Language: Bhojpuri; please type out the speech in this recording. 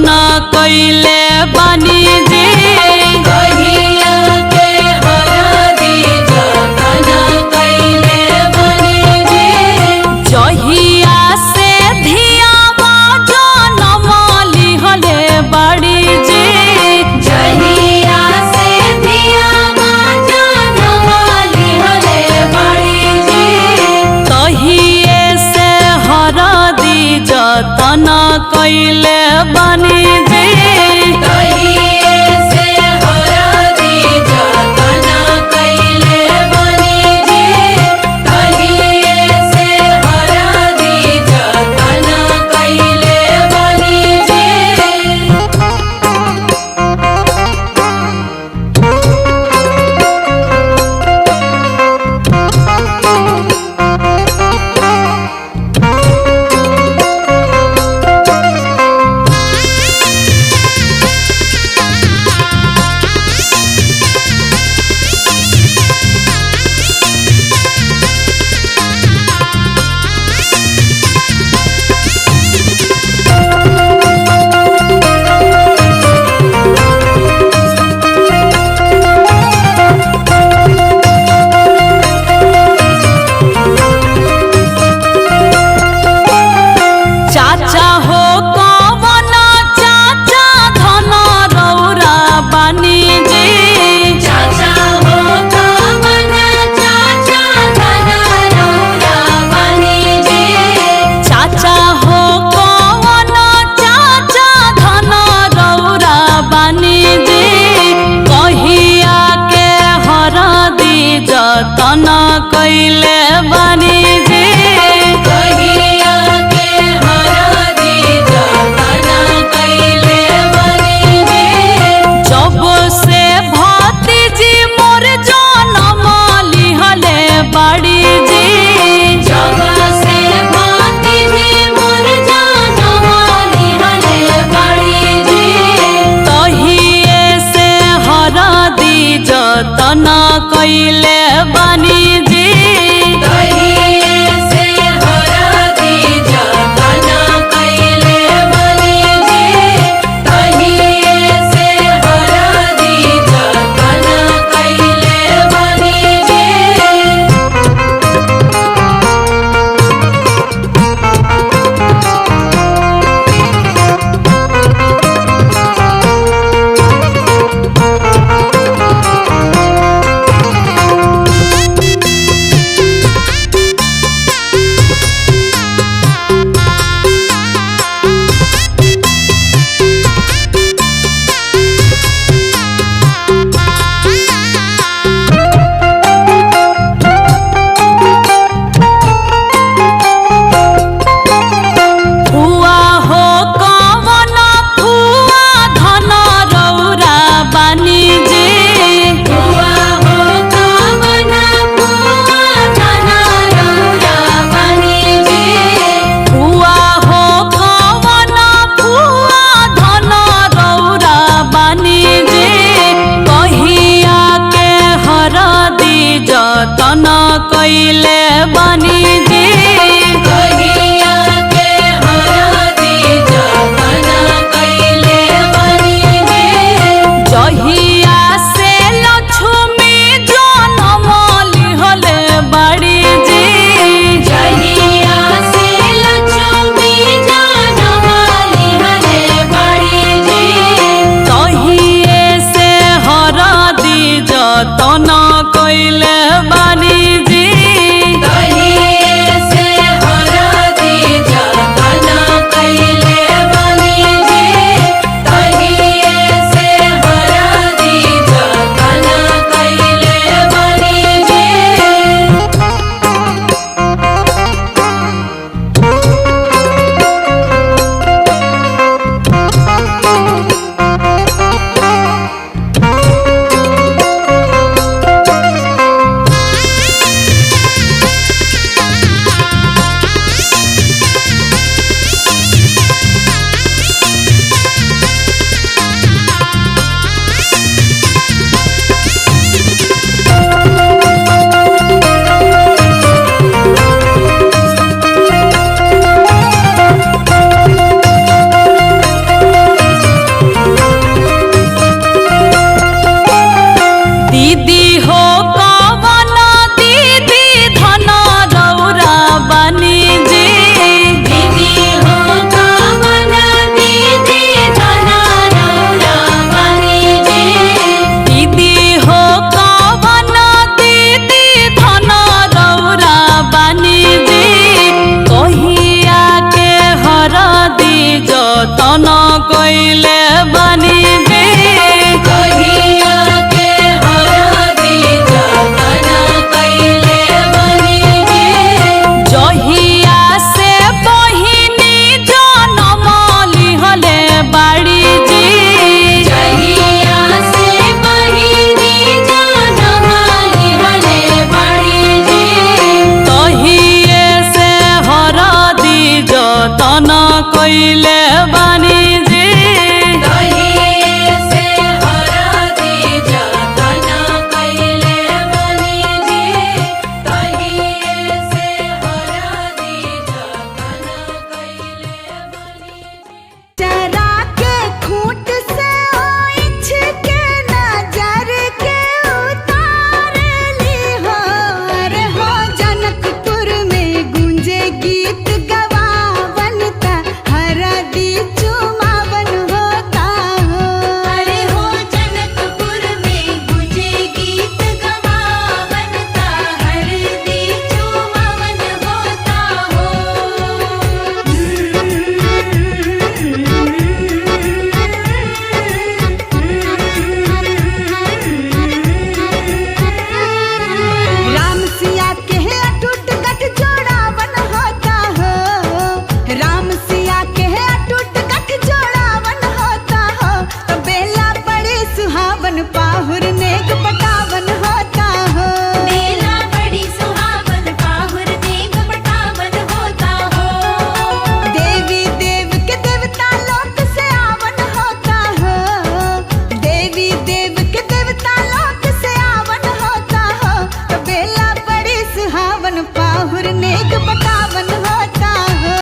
जतना कइले बानी जी कहिया के हरदी जतना कइले बानी जी जहिया से धियावा जनम लिहले बाड़ी जी जहिया से धियावा जनम लिहले बाड़ी जी तहिए से हरदी जतना कइले बानी जी तहिए से हरदी जतना कइले बानी जी तहिए से हरदी जतना कइले बानी जी चाचा हो कवन चाचा धन रौरा बानी जी चाचा हो कवन चाचा धन रौरा बानी जी चाचा हो कवन चाचा धन रौरा बानी जी कहिया के हरदी जतन कइले बानी जी कहिया के हरदी जतना कइले बानी जी जब से भतीजी मोर जनम लिहले बाड़ी जी जब से भतीजी मोर जनम लिहले बाड़ी जी तहिए से हरदी जतन कइले बानी जी तहिए से हरदी जतना कइले बानी जी तहिए से हरदी जतना कइले बानी जी फुआ हो कवन फुआ धन रौरा बानी जी फुआ हो कवन फुआ धन रौरा बानी जी फुआ हो कवन फुआ धन रौरा बानी जी कहिया के हरदी जतन कइले बानी जी कहिया के हरदी जतना कइले बानी जी जहिया से लक्ष्मी जनम लिहले बाड़ी जी जहिया से लक्ष्मी जनम लिहले बाड़ी जी तहिए से हरदी जतन कइले बानी जी तहिए से हरदी जतना कइले बानी जी तहिए से हरदी जतना कइले बानी जी कइले